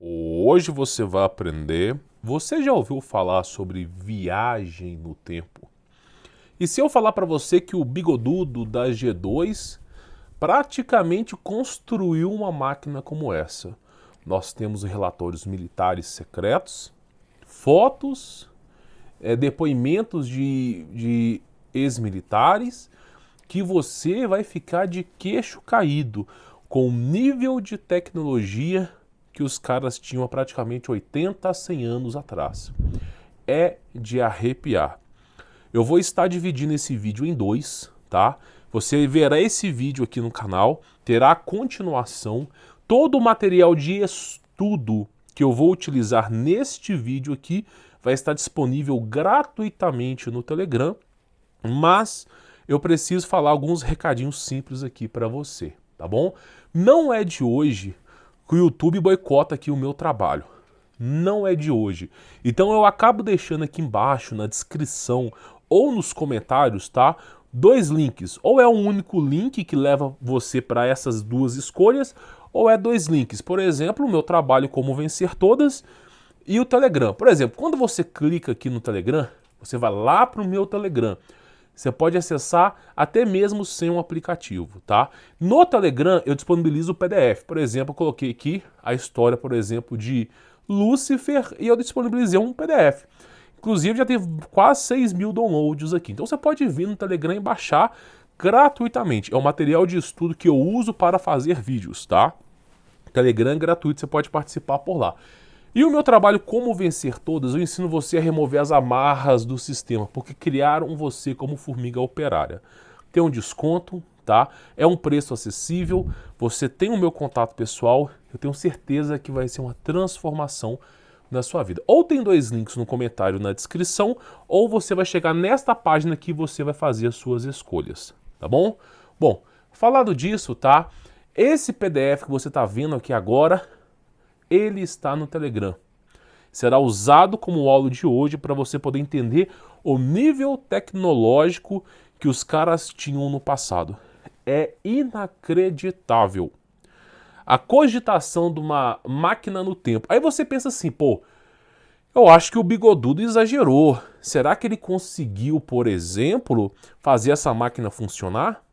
Hoje você vai aprender. Você já ouviu falar sobre viagem no tempo? E se eu falar para você que o bigodudo da G2 praticamente construiu uma máquina como essa? Nós temos relatórios militares secretos, fotos, depoimentos de ex-militares, que você vai ficar de queixo caído com o nível de tecnologia que os caras tinham há praticamente 80 a 100 anos atrás. É de arrepiar. Eu vou estar dividindo esse vídeo em dois, tá? Você verá esse vídeo aqui no canal, terá continuação, todo o material de estudo que eu vou utilizar neste vídeo aqui vai estar disponível gratuitamente no Telegram, mas eu preciso falar alguns recadinhos simples aqui para você, tá bom? Não é de hoje que o YouTube boicota aqui o meu trabalho. Não é de hoje. Então eu acabo deixando aqui embaixo, na descrição ou nos comentários, tá? Dois links. Ou é um único link que leva você para essas duas escolhas, ou é dois links. Por exemplo, o meu trabalho Como Vencer Todas e o Telegram. Por exemplo, quando você clica aqui no Telegram, você vai lá para o meu Telegram. Você pode acessar até mesmo sem um aplicativo, tá? No Telegram eu disponibilizo o PDF. Por exemplo, eu coloquei aqui a história, por exemplo, de Lúcifer e eu disponibilizei um PDF. Inclusive já teve quase 6 mil downloads aqui. Então você pode vir no Telegram e baixar gratuitamente. É um material de estudo que eu uso para fazer vídeos, tá? Telegram é gratuito, você pode participar por lá. E o meu trabalho Como Vencer Todas, eu ensino você a remover as amarras do sistema, porque criaram você como formiga operária. Tem um desconto, tá? É um preço acessível, você tem o meu contato pessoal, eu tenho certeza que vai ser uma transformação na sua vida. Ou tem dois links no comentário na descrição, ou você vai chegar nesta página que você vai fazer as suas escolhas, tá bom? Bom, falado disso, tá? Esse PDF que você está vendo aqui agora, ele está no Telegram. Será usado como aula de hoje para você poder entender o nível tecnológico que os caras tinham no passado. É inacreditável. A cogitação de uma máquina no tempo. Aí você pensa assim, pô, eu acho que o bigodudo exagerou. Será que ele conseguiu, por exemplo, fazer essa máquina funcionar?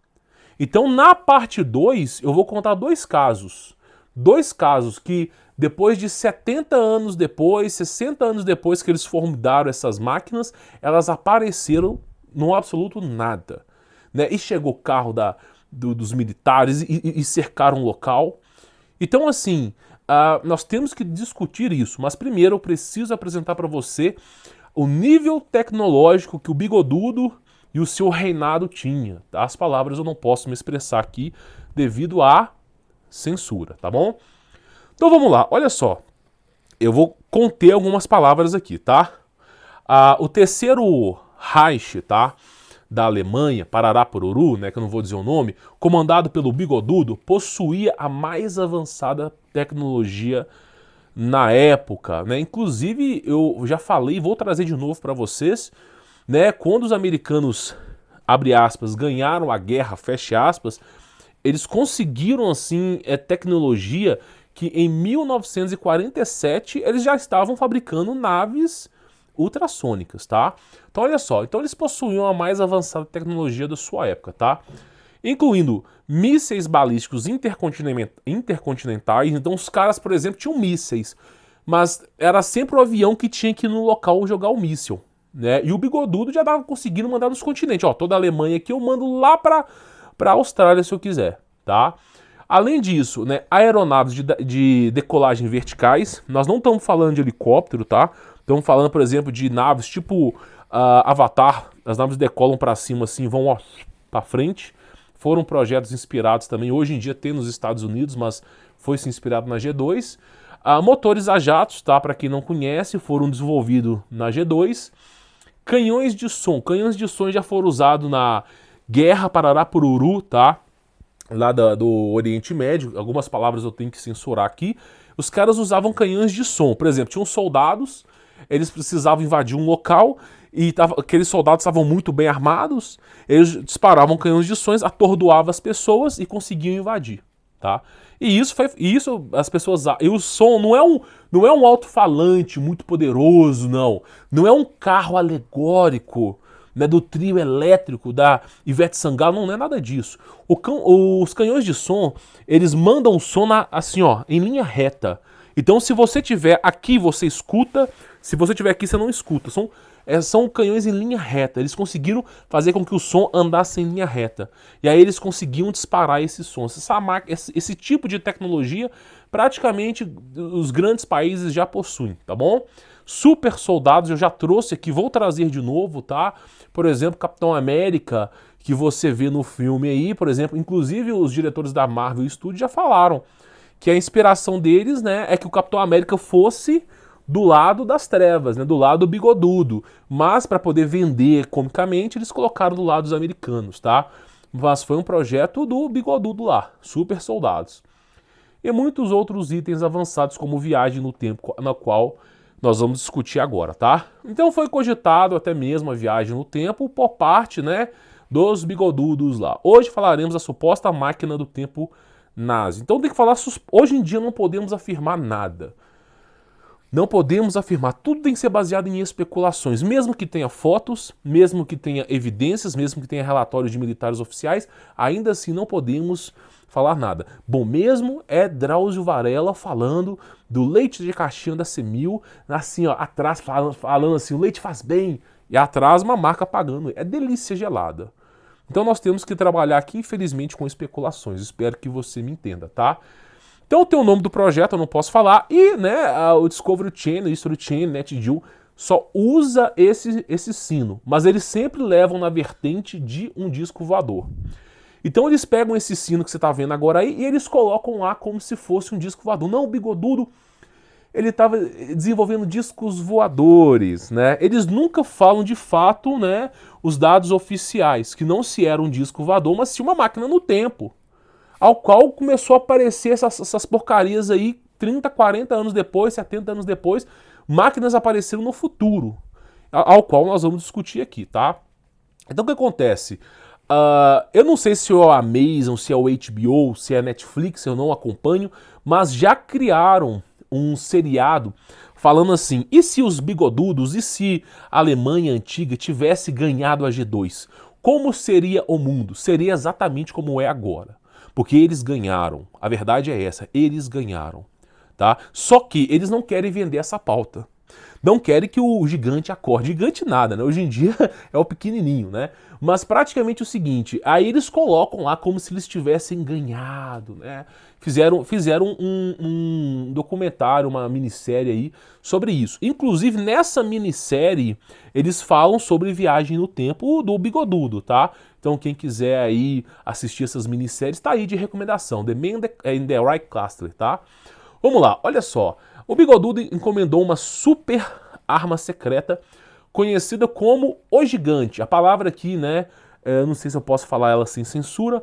Então, na parte 2, eu vou contar dois casos. Dois casos que, depois de 70 anos depois, 60 anos depois que eles formaram essas máquinas, elas apareceram no absoluto nada. Né? E chegou o carro dos militares e cercaram o local. Então, assim, nós temos que discutir isso. Mas primeiro eu preciso apresentar para você o nível tecnológico que o bigodudo e o seu reinado tinha. Tá? As palavras eu não posso me expressar aqui devido à censura, tá bom? Então vamos lá, olha só. Eu vou conter algumas palavras aqui, tá? O terceiro Reich, tá? Da Alemanha, Parará Poruru, né? Que eu não vou dizer o nome, comandado pelo bigodudo, possuía a mais avançada tecnologia na época, né? Inclusive, eu já falei e vou trazer de novo para vocês, né? Quando os americanos, abre aspas, ganharam a guerra, fecha aspas, eles conseguiram, assim, tecnologia que em 1947 eles já estavam fabricando naves ultrassônicas, tá? Então olha só, então eles possuíam a mais avançada tecnologia da sua época, tá? Incluindo mísseis balísticos intercontinentais. Então os caras, por exemplo, tinham mísseis, mas era sempre o avião que tinha que ir no local jogar o míssil, né? E o bigodudo já estava conseguindo mandar nos continentes. Ó, toda a Alemanha aqui eu mando lá para Austrália se eu quiser, tá? Além disso, né, aeronaves de decolagem verticais, nós não estamos falando de helicóptero, tá? Estamos falando, por exemplo, de naves tipo Avatar, as naves decolam para cima assim, vão para frente. Foram projetos inspirados também, hoje em dia tem nos Estados Unidos, mas foi se inspirado na G2. Motores a jatos, tá? Para quem não conhece, foram desenvolvidos na G2. Canhões de som já foram usados na Guerra Parará Poruru, tá? Lá do Oriente Médio, algumas palavras eu tenho que censurar aqui. Os caras usavam canhões de som, por exemplo, tinham soldados, eles precisavam invadir um local e aqueles soldados estavam muito bem armados, eles disparavam canhões de som, atordoavam as pessoas e conseguiam invadir, tá? E isso as pessoas, e o som Não é um alto-falante muito poderoso, não. Não é um carro alegórico, né, do trio elétrico da Ivete Sangalo, não é nada disso. Os canhões de som, eles mandam o som assim, ó, em linha reta. Então, se você tiver aqui, você escuta. Se você tiver aqui, você não escuta. São canhões em linha reta. Eles conseguiram fazer com que o som andasse em linha reta. E aí eles conseguiam disparar esse som. Esse tipo de tecnologia, praticamente, os grandes países já possuem, tá bom? Super soldados, eu já trouxe aqui, vou trazer de novo, tá? Por exemplo, Capitão América, que você vê no filme aí, por exemplo, inclusive os diretores da Marvel Studios já falaram que a inspiração deles, né, é que o Capitão América fosse do lado das trevas, né, do lado bigodudo. Mas para poder vender comicamente, eles colocaram do lado dos americanos, tá? Mas foi um projeto do bigodudo lá, super soldados. E muitos outros itens avançados como viagem no tempo, na qual nós vamos discutir agora, tá? Então foi cogitado até mesmo a viagem no tempo por parte, né, dos bigodudos lá. Hoje falaremos da suposta máquina do tempo nazi. Então tem que falar, hoje em dia não podemos afirmar nada. Não podemos afirmar, tudo tem que ser baseado em especulações, mesmo que tenha fotos, mesmo que tenha evidências, mesmo que tenha relatórios de militares oficiais, ainda assim não podemos falar nada. Bom mesmo é Drauzio Varela falando do leite de caixinha da Semil, assim, ó, atrás falando assim, o leite faz bem, e atrás uma marca pagando, é delícia gelada. Então nós temos que trabalhar aqui, infelizmente, com especulações. Espero que você me entenda, tá? Então tem o nome do projeto, eu não posso falar. E, né, o Discovery Channel, History Channel, NetGeo, só usa esse sino. Mas eles sempre levam na vertente de um disco voador. Então eles pegam esse sino que você está vendo agora aí e eles colocam lá como se fosse um disco voador. Não, o bigodudo, ele estava desenvolvendo discos voadores, né? Eles nunca falam de fato, né, os dados oficiais, que não se era um disco voador, mas sim uma máquina no tempo, ao qual começou a aparecer essas porcarias aí 30, 40 anos depois, 70 anos depois, máquinas apareceram no futuro, ao qual nós vamos discutir aqui, tá? Então o que acontece? Eu não sei se é o Amazon, se é o HBO, se é a Netflix, eu não acompanho, mas já criaram um seriado falando assim, e se os bigodudos, e se a Alemanha antiga tivesse ganhado a G2? Como seria o mundo? Seria exatamente como é agora. Porque eles ganharam, a verdade é essa, eles ganharam, tá? Só que eles não querem vender essa pauta. Não querem que o gigante acorde. Gigante nada, né? Hoje em dia é o pequenininho, né? Mas praticamente o seguinte, aí eles colocam lá como se eles tivessem ganhado, né? Fizeram um documentário, uma minissérie aí sobre isso. Inclusive nessa minissérie eles falam sobre viagem no tempo do bigodudo, tá? Então quem quiser aí assistir essas minisséries, tá aí de recomendação. The Man in the Right Castle, tá? Vamos lá, olha só. O bigodudo encomendou uma super arma secreta conhecida como o Gigante. A palavra aqui, né, não sei se eu posso falar ela sem censura,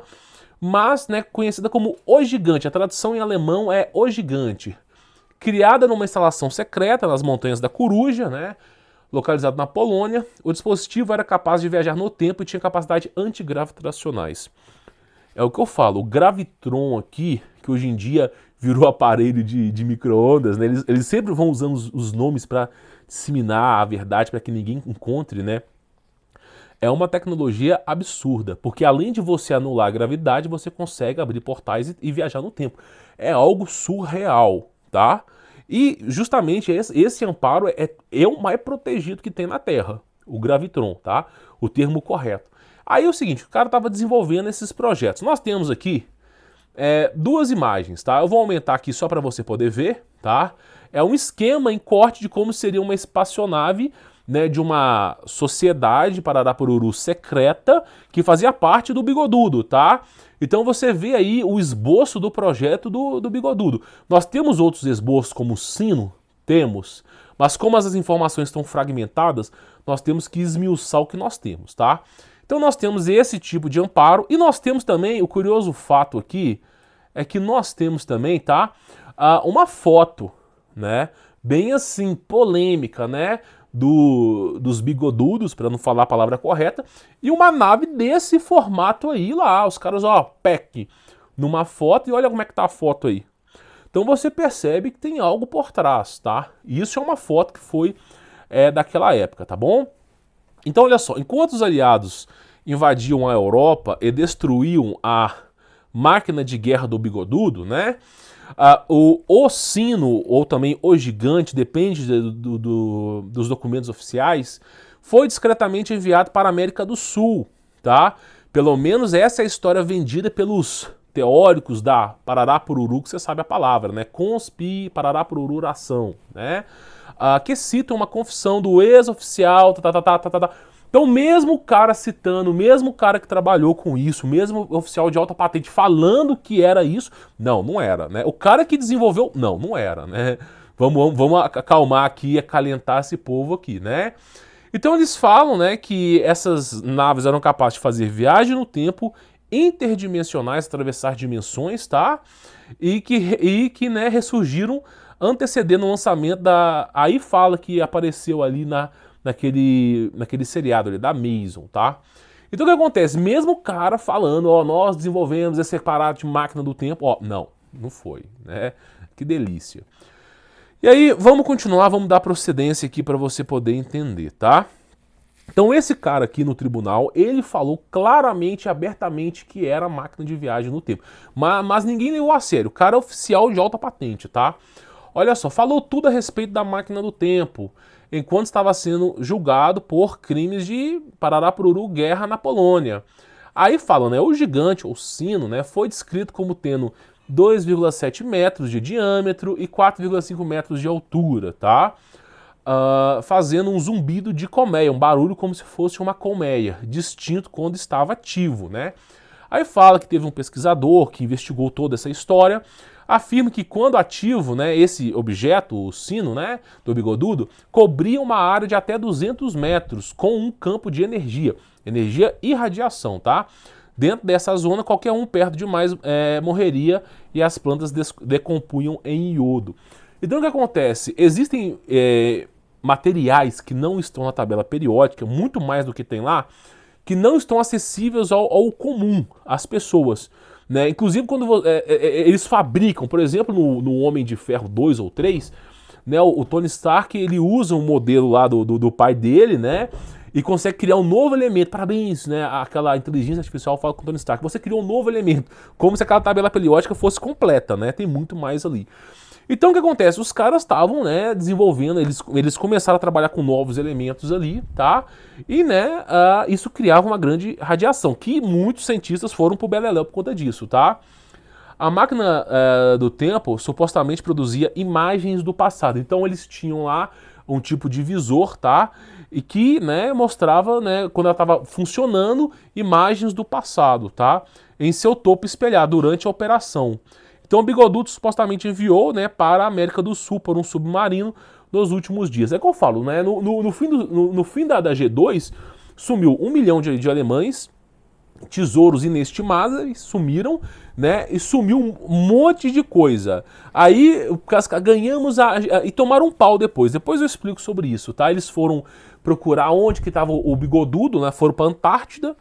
mas, né, conhecida como o Gigante. A tradução em alemão é o Gigante. Criada numa instalação secreta nas montanhas da Coruja, né, localizado na Polônia, o dispositivo era capaz de viajar no tempo e tinha capacidade antigravitacionais. É o que eu falo, o Gravitron aqui, que hoje em dia virou aparelho de micro-ondas, né? Eles sempre vão usando os nomes para disseminar a verdade, para que ninguém encontre, né? É uma tecnologia absurda, porque além de você anular a gravidade, você consegue abrir portais e viajar no tempo. É algo surreal, tá? E justamente esse amparo é o mais protegido que tem na Terra, o Gravitron, tá? O termo correto. Aí é o seguinte, o cara estava desenvolvendo esses projetos. Nós temos aqui duas imagens, tá? Eu vou aumentar aqui só para você poder ver, tá? É um esquema em corte de como seria uma espaçonave, né, de uma sociedade Pararapururu secreta que fazia parte do Bigodudo, tá? Então você vê aí o esboço do projeto do Bigodudo. Nós temos outros esboços como o sino? Temos. Mas como as informações estão fragmentadas, nós temos que esmiuçar o que nós temos, tá? Então nós temos esse tipo de amparo e nós temos também, o curioso fato aqui, é que nós temos também, tá? Uma foto, né? Bem assim, polêmica, né? Dos bigodudos, para não falar a palavra correta, e uma nave desse formato aí lá, os caras, ó, PEC, numa foto, e olha como é que tá a foto aí. Então você percebe que tem algo por trás, tá? E isso é uma foto que foi daquela época, tá bom? Então olha só, enquanto os aliados invadiam a Europa e destruíam a máquina de guerra do Bigodudo, né? O sino, ou também o gigante, depende dos documentos oficiais, foi discretamente enviado para a América do Sul, tá? Pelo menos essa é a história vendida pelos teóricos da Parará Pururu, que você sabe a palavra, né? Conspi, Parará Pururação, né? Que citam uma confissão do ex-oficial, Então, mesmo o cara citando, mesmo o cara que trabalhou com isso, mesmo o oficial de alta patente falando que era isso, não era, né? O cara que desenvolveu, não era, né? Vamos acalmar aqui e acalentar esse povo aqui, né? Então eles falam, né, que essas naves eram capazes de fazer viagem no tempo, interdimensionais, atravessar dimensões, tá? E que né, ressurgiram antecedendo o lançamento da... Aí fala que apareceu ali naquele seriado ali, da Mason, tá? Então o que acontece? Mesmo o cara falando, ó, nós desenvolvemos esse aparato de máquina do tempo, ó, não foi, né? Que delícia. E aí, vamos continuar, vamos dar procedência aqui para você poder entender, tá? Então esse cara aqui no tribunal, ele falou claramente, abertamente que era máquina de viagem no tempo. Mas ninguém levou a sério, o cara é oficial de alta patente, tá? Olha só, falou tudo a respeito da máquina do tempo, enquanto estava sendo julgado por crimes de Parará Pururu, guerra na Polônia. Aí fala, né, o gigante, ou sino, né, foi descrito como tendo 2,7 metros de diâmetro e 4,5 metros de altura, tá? Fazendo um zumbido de colmeia, um barulho como se fosse uma colmeia, distinto quando estava ativo, né? Aí fala que teve um pesquisador que investigou toda essa história, afirma que quando ativo, né, esse objeto, o sino, né, do Bigodudo, cobria uma área de até 200 metros com um campo de energia e radiação, tá? Dentro dessa zona, qualquer um perto demais morreria e as plantas decompunham em iodo. Então o que acontece? Existem materiais que não estão na tabela periódica, muito mais do que tem lá, que não estão acessíveis ao comum, às pessoas. Né? Inclusive quando eles fabricam, por exemplo, no Homem de Ferro 2 ou 3, né, o Tony Stark ele usa um modelo lá do pai dele, né? E consegue criar um novo elemento. Parabéns, né? Aquela inteligência artificial fala com o Tony Stark. Você criou um novo elemento. Como se aquela tabela periódica fosse completa, né? Tem muito mais ali. Então o que acontece? Os caras estavam, né, desenvolvendo, eles começaram a trabalhar com novos elementos ali, tá? E, né, isso criava uma grande radiação, que muitos cientistas foram pro beleléu por conta disso, tá? A máquina do tempo supostamente produzia imagens do passado. Então eles tinham lá um tipo de visor, tá? E que, né, mostrava, né, quando ela estava funcionando, imagens do passado, tá? Em seu topo espelhado durante a operação. Então o Bigodudo supostamente enviou, né, para a América do Sul por um submarino nos últimos dias. É que eu falo, né? No fim da G2 sumiu 1 milhão de alemães, tesouros inestimáveis sumiram, né? E sumiu um monte de coisa. Aí ganhamos e tomaram um pau depois. Depois eu explico sobre isso, tá? Eles foram procurar onde que estava o Bigodudo, né? Foram para a Antártida.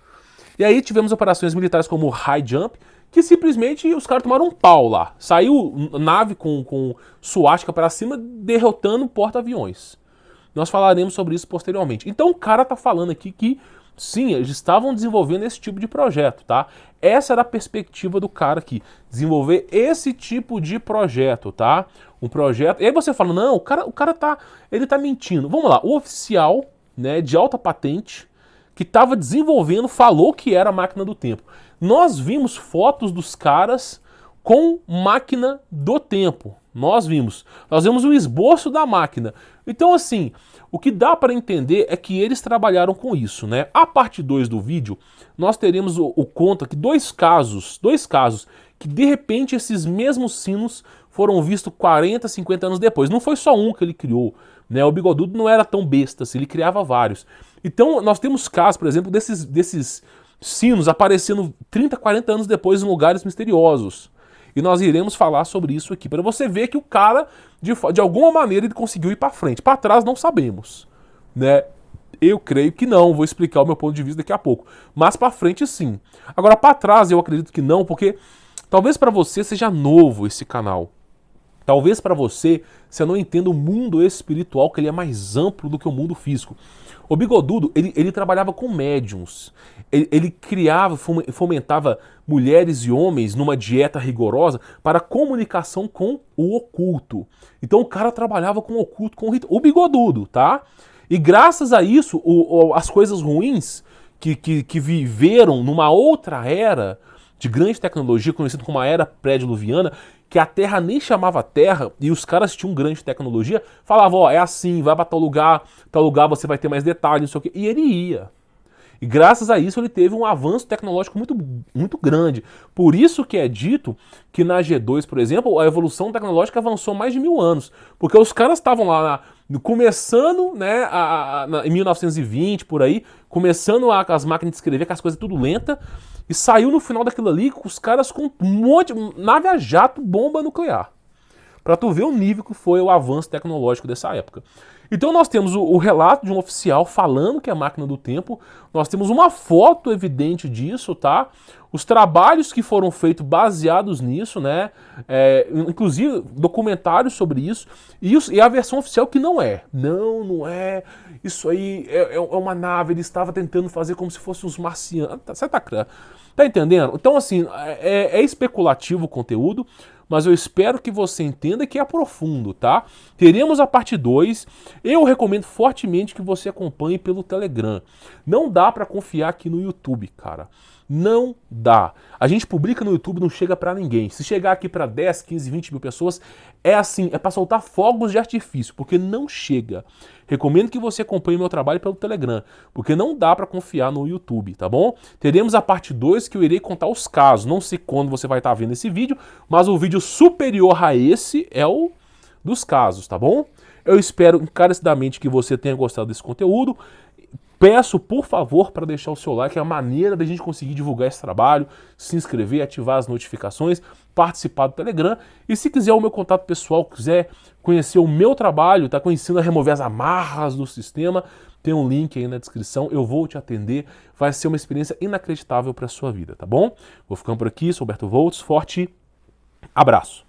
E aí tivemos operações militares como o High Jump, que simplesmente os caras tomaram um pau lá. Saiu nave com suástica para cima, derrotando porta-aviões. Nós falaremos sobre isso posteriormente. Então o cara tá falando aqui que sim, eles estavam desenvolvendo esse tipo de projeto, tá? Essa era a perspectiva do cara aqui, desenvolver esse tipo de projeto, tá? Um projeto... E aí você fala, não, o cara tá mentindo. Vamos lá, o oficial, né, de alta patente, que estava desenvolvendo, falou que era a máquina do tempo. Nós vimos fotos dos caras com máquina do tempo. Nós vimos o esboço da máquina. Então, assim, o que dá para entender é que eles trabalharam com isso, né? A parte 2 do vídeo, nós teremos o conto aqui, dois casos, que de repente esses mesmos sinos foram vistos 40, 50 anos depois. Não foi só um que ele criou, né? O Bigodudo não era tão besta, assim, ele criava vários. Então, nós temos casos, por exemplo, desses sinos aparecendo 30, 40 anos depois em lugares misteriosos. E nós iremos falar sobre isso aqui, para você ver que o cara, de alguma maneira, ele conseguiu ir para frente. Para trás não sabemos, né? Eu creio que não, vou explicar o meu ponto de vista daqui a pouco. Mas para frente sim. Agora para trás eu acredito que não, porque talvez para você seja novo esse canal. Talvez para você não entenda o mundo espiritual, que ele é mais amplo do que o mundo físico. O Bigodudo, ele trabalhava com médiums. Ele criava, fomentava mulheres e homens numa dieta rigorosa para comunicação com o oculto. Então o cara trabalhava com o oculto, com o Bigodudo, tá? E graças a isso, as coisas ruins que viveram numa outra era de grande tecnologia, conhecida como a era pré-diluviana, que a Terra nem chamava Terra, e os caras tinham grande tecnologia, falavam, ó, é assim, vai pra tal lugar você vai ter mais detalhes, não sei o quê. E ele ia. E graças a isso ele teve um avanço tecnológico muito, muito grande. Por isso que é dito que na G2, por exemplo, a evolução tecnológica avançou mais de 1000 anos. Porque os caras estavam lá começando, né, em 1920, por aí, começando as máquinas de escrever, com as coisas tudo lenta, e saiu no final daquilo ali com os caras com um monte de nave a jato, bomba nuclear. Para tu ver o nível que foi o avanço tecnológico dessa época. Então nós temos o relato de um oficial falando que é a máquina do tempo, nós temos uma foto evidente disso, tá? Os trabalhos que foram feitos baseados nisso, né? Inclusive documentários sobre isso, e a versão oficial que não é. Não é. Isso aí é uma nave, ele estava tentando fazer como se fossem os marcianos. Você tá entendendo? Então, assim, é especulativo o conteúdo, mas eu espero que você entenda que é profundo, tá? Teremos a parte 2. Eu recomendo fortemente que você acompanhe pelo Telegram. Não dá pra confiar aqui no YouTube, cara. Não dá. A gente publica no YouTube, não chega pra ninguém. Se chegar aqui pra 10, 15, 20 mil pessoas, é assim, é pra soltar fogos de artifício, porque não chega. Recomendo que você acompanhe meu trabalho pelo Telegram, porque não dá pra confiar no YouTube, tá bom? Teremos a parte 2 que eu irei contar os casos. Não sei quando você vai estar vendo esse vídeo, mas o vídeo superior a esse é o dos casos, tá bom? Eu espero encarecidamente que você tenha gostado desse conteúdo. Peço, por favor, para deixar o seu like, é a maneira da gente conseguir divulgar esse trabalho, se inscrever, ativar as notificações, participar do Telegram. E se quiser o meu contato pessoal, quiser conhecer o meu trabalho, tá conhecendo a remover as amarras do sistema, tem um link aí na descrição, eu vou te atender, vai ser uma experiência inacreditável para a sua vida, tá bom? Vou ficando por aqui, sou Alberto Volts, forte abraço!